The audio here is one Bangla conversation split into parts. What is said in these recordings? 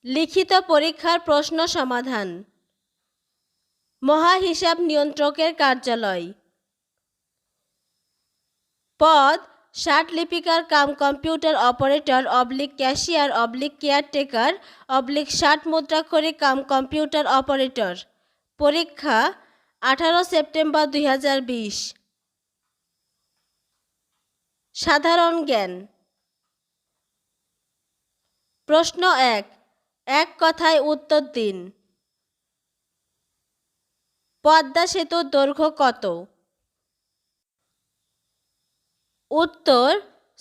লিখিত পরীক্ষার প্রশ্ন সমাধান। মহাহিসাব নিয়ন্ত্রকের কার্যালয়। পদ: ষাটলিপিকার cum computer operator cashier caretaker ষাট মুদ্রাক্ষরিক কাম কম্পিউটার অপারেটর। পরীক্ষা: 18 সেপ্টেম্বর 2020। সাধারণ জ্ঞান। প্রশ্ন 1, এক কথায় উত্তর দিন। পদ্মা সেতুর দৈর্ঘ্য কত? উত্তর: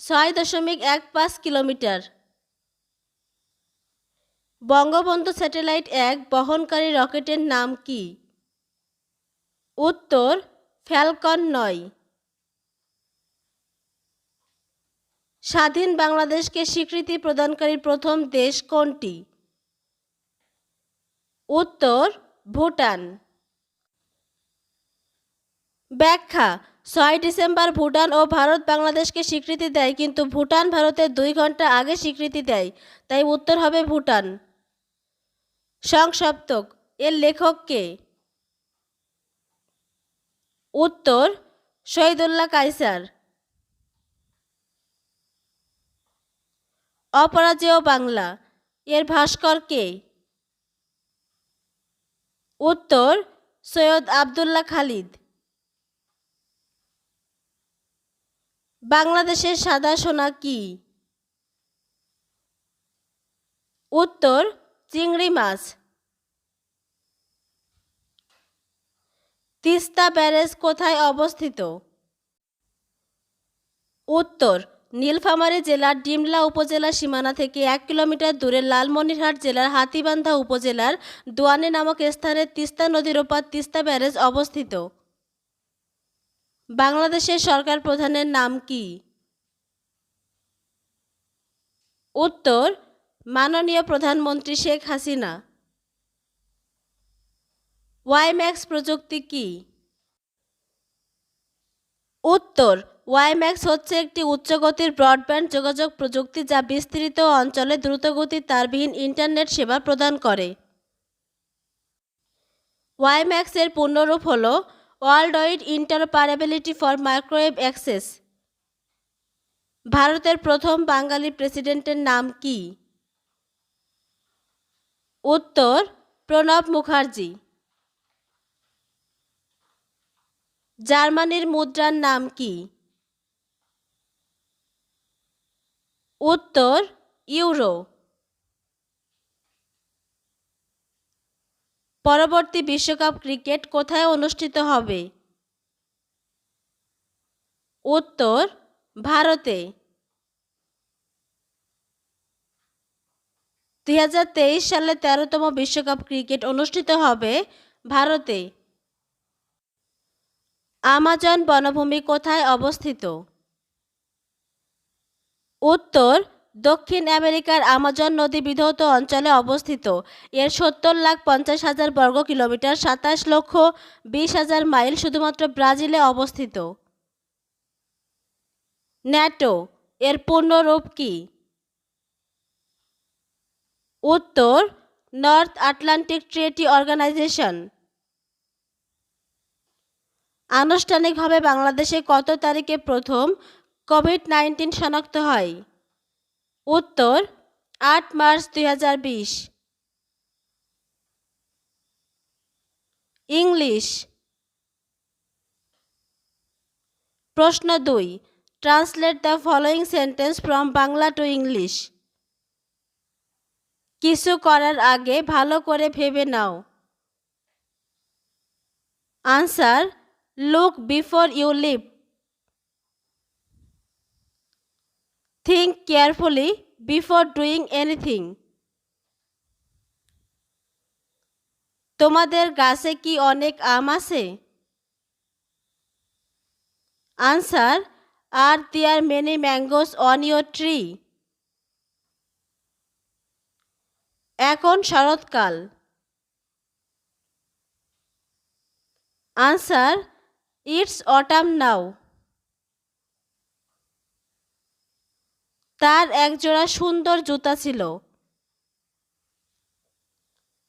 6.15 কিলোমিটার। বঙ্গবন্ধু স্যাটেলাইট 1 বহনকারী রকেটের নাম কি? উত্তর: ফ্যালকন 9। স্বাধীন বাংলাদেশকে স্বীকৃতি প্রদানকারী প্রথম দেশ কোনটি? উত্তর: ভুটান। ব্যাখ্যা: 6 ডিসেম্বর ভুটান ও ভারত বাংলাদেশকে স্বীকৃতি দেয়, কিন্তু ভুটান ভারতের 2 ঘন্টা আগে স্বীকৃতি দেয়, তাই উত্তর হবে ভুটান। সংসপ্তক এর লেখক কে? উত্তর: শহীদুল্লাহ কায়সার। অপরাজেয় বাংলা এর ভাস্কর কে? উত্তর: সৈয়দ আবদুল্লাহ খালিদ। বাংলাদেশের সাদা সোনা কি? উত্তর: চিংড়ি মাছ। তিস্তা ব্যারেজ কোথায় অবস্থিত? উত্তর: নীলফামারী জেলার ডিমলা উপজেলা সীমানা থেকে 1 কিলোমিটার দূরে লালমনিরহাট জেলার হাতীবান্ধা উপজেলার দোয়ানী নামক স্থানে তিস্তা নদীর ওপর তিস্তা ব্যারেজ অবস্থিত। বাংলাদেশের সরকার প্রধানের নাম কি? উত্তর: মাননীয় প্রধানমন্ত্রী শেখ হাসিনা। ওয়াইম্যাক্স প্রযুক্তি কি? উত্তর: ওয়াইম্যাক্স হচ্ছে একটি উচ্চগতির ব্রডব্যান্ড যোগাযোগ প্রযুক্তি যা বিস্তৃত অঞ্চলে দ্রুতগতির তারবিহীন ইন্টারনেট সেবা প্রদান করে। ওয়াইম্যাক্স এর পূর্ণরূপ হল world wide interoperability for microwave access. ভারতের প্রথম বাঙালি প্রেসিডেন্টের নাম কি? উত্তর: প্রণব মুখার্জি। জার্মানির মুদ্রার নাম কি? উত্তর: ইউরো। পরবর্তী বিশ্বকাপ ক্রিকেট কোথায় অনুষ্ঠিত হবে? উত্তর: ভারতে। 2023 সালে 13তম বিশ্বকাপ ক্রিকেট অনুষ্ঠিত হবে ভারতে। আমাজন বনভূমি কোথায় অবস্থিত? উত্তর: দক্ষিণ আমেরিকার আমাজন নদী বিধৌত অঞ্চলে অবস্থিত। এর 70,50,000 বর্গ কিলোমিটার 27,20,000 মাইল শুধুমাত্র ব্রাজিলে অবস্থিত। ন্যাটো এর পূর্ণরূপ কি? উত্তর: নর্থ আটলান্টিক ট্রিটি অর্গানাইজেশন। আনুষ্ঠানিকভাবে বাংলাদেশে কত তারিখে প্রথম কোভিড-19 শনাক্ত হয়? উত্তর: 8 মার্চ 2020। ইংলিশ। প্রশ্ন 2, translate the following sentence from Bangla to English. কিছু করার আগে ভালো করে ভেবে নাও। Answer: look before you leave. Think carefully before doing anything. তোমাদের গাছে কি অনেক আম আছে? Answer: are there many mangoes on your tree? এখন শরৎকাল। Answer: it's autumn now. তার একজোড়া সুন্দর জুতা ছিল।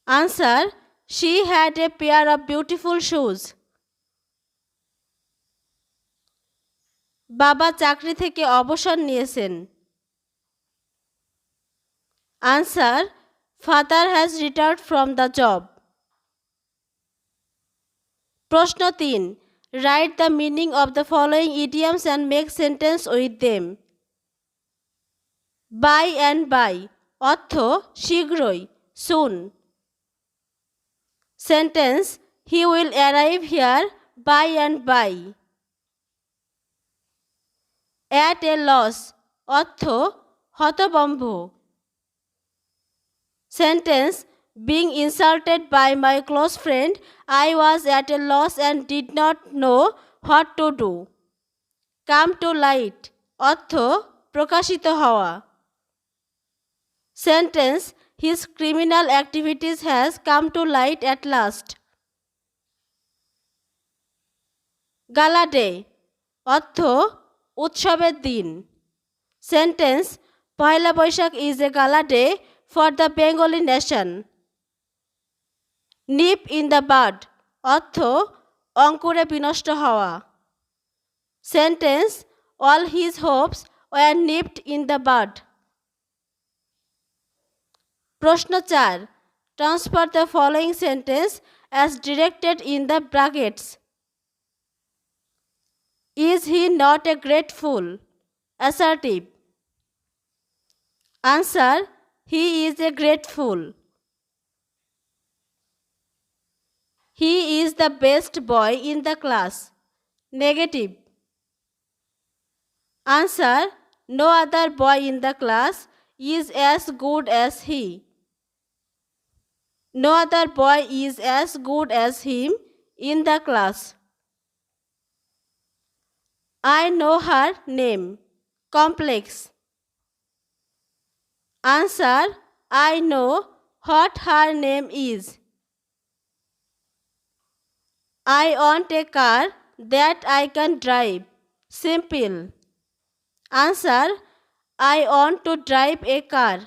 Answer. She had a pair of beautiful shoes. বাবা চাকরি থেকে অবসর নিয়েছেন। Answer. Father has retired from the job. প্রশ্ন 3. Write the meaning of the following idioms and make sentence with them. By and by অর্থ শীঘ্রই, soon. Sentence. He will arrive here by and by. At a loss অর্থ হতভম্ব। Sentence. Being insulted by my close friend, I was at a loss and did not know what to do. Come to light অর্থ প্রকাশিত হওয়া। Sentence. His criminal activities has come to light at last. Gala day অর্থ উৎসবের দিন। Sentence. Poila Boishakh is a gala day for the Bengali nation. Nip in the bud অর্থ অঙ্কুরে বিনষ্ট হওয়া। Sentence. All his hopes were nipped in the bud. প্রশ্ন 4. Transfer the following sentence as directed in the brackets. Is he not a great fool? Assertive. Answer. He is a great fool. He is the best boy in the class. Negative. Answer. No other boy in the class is as good as he. No other boy is as good as him in the class. I know her name. Complex. Answer. I know what her name is. I want a car that I can drive. Simple. Answer. I want to drive a car.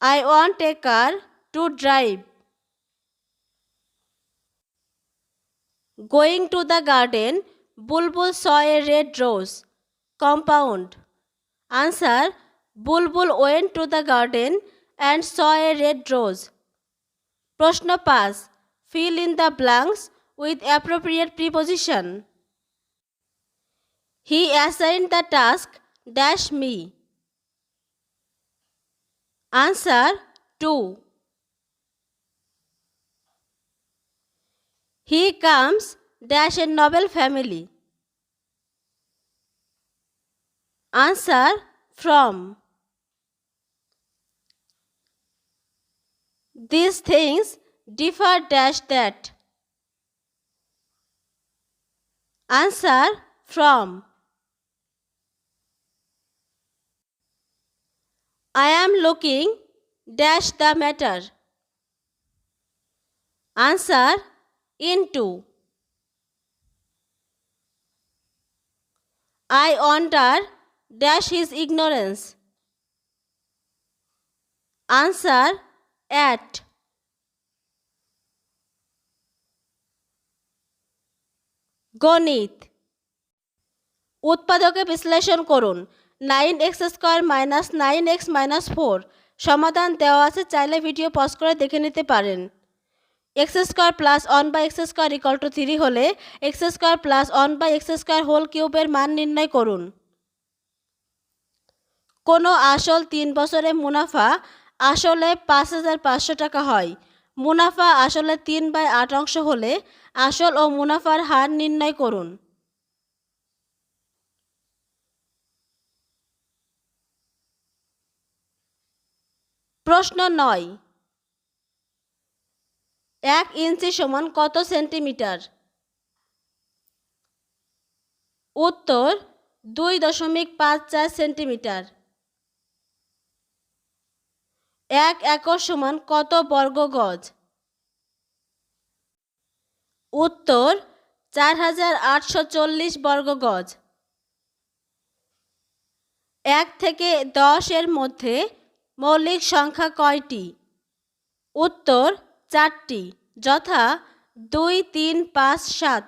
I want a car to drive. Going to the garden, Bulbul saw a red rose. Compound. Answer. Bulbul went to the garden and saw a red rose. প্রশ্ন 5. Fill in the blanks with appropriate preposition. He assigned the task dash me. Answer. 2. He comes dash a noble family. Answer. From. These things differ dash that. Answer. From. I am looking dash the matter. Answer. Into. I wonder dash his ignorance. Answer. At. গণিত। উৎপাদকে বিশ্লেষণ করুন। 9x square minus 9x minus 4 সমাধান দেওয়া আছে, চাইলে ভিডিও পজ করে দেখে নিতে পারেন। x square plus 1/x square equal to 3 হলে x square plus 1/x square whole কিউবের মান নির্ণয় করুন। কোনো আসল 3 বছরে মুনাফা আসলে 5,500 টাকা হয়। মুনাফা আসলে 3/8 অংশ হলে আসল ও মুনাফার হার নির্ণয় করুন। প্রশ্ন 9. 1 ইঞ্চি সমান কত সেন্টিমিটার? উত্তর 2.54 সেন্টিমিটার। 1 একর সমান কত বর্গ গজ? উত্তর 4,840 বর্গ গজ। 1 থেকে 10 এর মধ্যে মৌলিক সংখ্যা কয়টি? উত্তর 4টি, যথা 2, 3, 5, 7।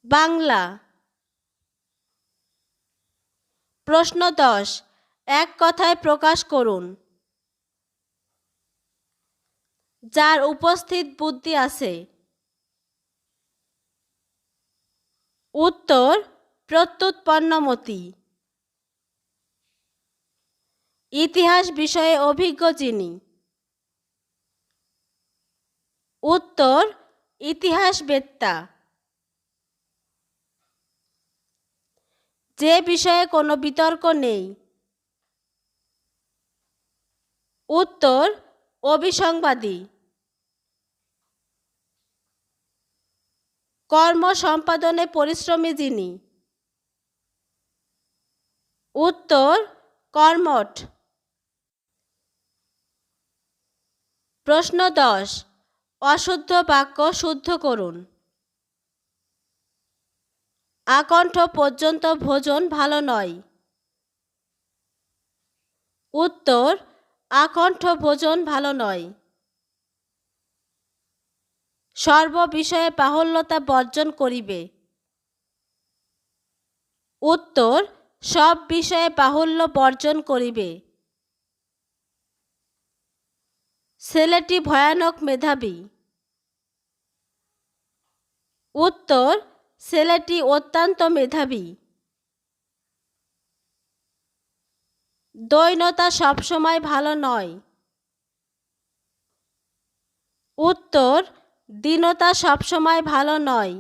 বাংলা। প্রশ্ন 10, এক কথায় প্রকাশ করুন। যার উপস্থিত বুদ্ধি আছে। উত্তর প্রত্যুৎপন্নমতি। ইতিহাস বিষয়ে অভিজ্ঞ যিনি। উত্তর ইতিহাসবেত্তা। যে বিষয়ে কোনো বিতর্ক নেই। উত্তর অবিসংবাদী। কর্ম সম্পাদনে পরিশ্রমী যিনি। উত্তর কর্মঠ। প্রশ্ন 10, অশুদ্ধ বাক্য শুদ্ধ করুন। আকণ্ঠ পর্যন্ত ভোজন ভালো নয়। উত্তর আকণ্ঠ ভোজন ভালো নয়। সর্ব বিষয়ে বাহুল্যতা বর্জন করিবে। উত্তর সব বিষয়ে বাহুল্য বর্জন করিবে। ছেলেটি ভয়ানক মেধাবী। উত্তর ছেলেটি অত্যন্ত মেধাবী। দৈন্যতা সবসময় ভালো নয়। উত্তর দীনতা সবসময় ভালো নয়।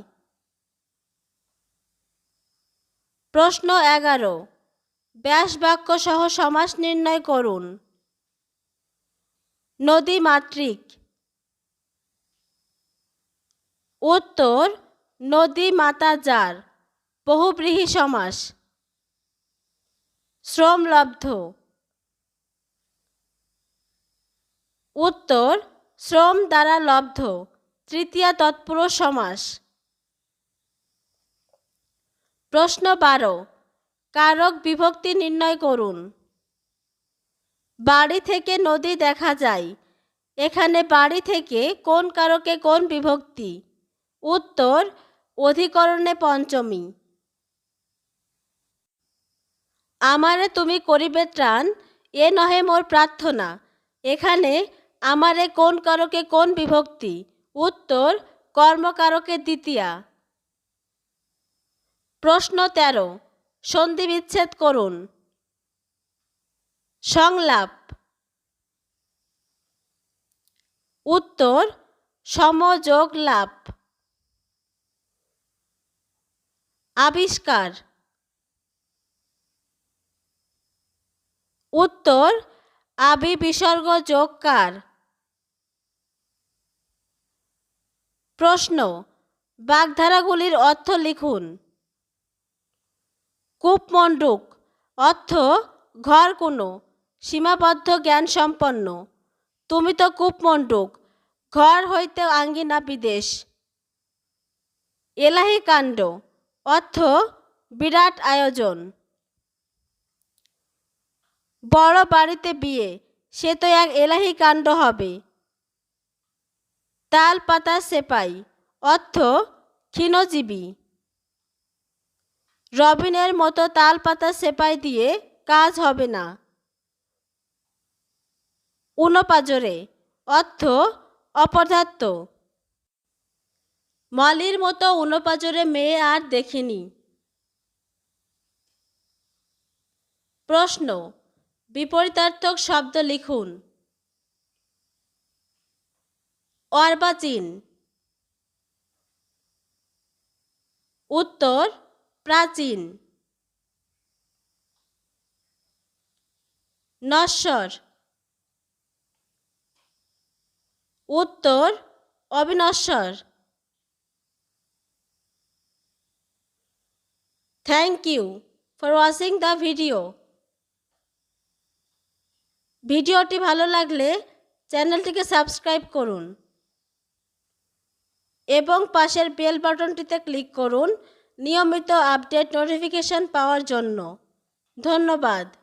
প্রশ্ন 11, ব্যাস বাক্য সহ সমাস নির্ণয় করুন। নদী মাতৃক। উত্তর নদী মাতা যার, বহুব্রীহি সমাস। শ্রমলব্ধ। উত্তর শ্রম দ্বারা লব্ধ, তৃতীয়া তৎপুরুষ সমাস। প্রশ্ন 12, কারক বিভক্তি নির্ণয় করুন। বাড়ি থেকে নদী দেখা যায়। এখানে বাড়ি থেকে কোন কারকে কোন বিভক্তি? উত্তর অধিকরণে পঞ্চমী। আমারে তুমি করিবে ত্রাণ, এ নহে মোর প্রার্থনা। এখানে আমারে কোন কারকে কোন বিভক্তি? উত্তর কর্মকারকে দ্বিতীয়া। প্রশ্ন 13, সন্ধি বিচ্ছেদ করুন। সংলাপ। উত্তর সমযোগ লাভ। আবিষ্কার। উত্তর আবি বিসর্গ যোগকার। প্রশ্ন, বাগধারাগুলির অর্থ লিখুন। কূপমণ্ডূক অর্থ ঘর কোনো, সীমাবদ্ধ জ্ঞান সম্পন্ন। তুমি তো কূপমণ্ডূক, ঘর হইতে আঙ্গিনা বিদেশ। এলাহি কাণ্ড অর্থ বিরাট আয়োজন। বড় বাড়িতে বিয়ে, সে তো এক এলাহি কাণ্ড হবে। তাল পাতা সেপাই অর্থ ক্ষীণজীবী। রবিনের মতো তাল পাতা সেপাই দিয়ে কাজ হবে না। উনপাজরে অর্থ অপদার্থ। মলির মতো উনপাজরে মেয়ে আর দেখিনি। প্রশ্ন, বিপরীতার্থক শব্দ লিখুন। অর্বাচীন। উত্তর প্রাচীন। নশ্বর। উত্তর অবিনশ্বর। Thank you for watching the video. ভিডিওটি ভালো লাগলে চ্যানেলটিকে সাবস্ক্রাইব করুন এবং পাশের বেল বাটনটিতে ক্লিক করুন নিয়মিত আপডেট নোটিফিকেশন পাওয়ার জন্য। ধন্যবাদ।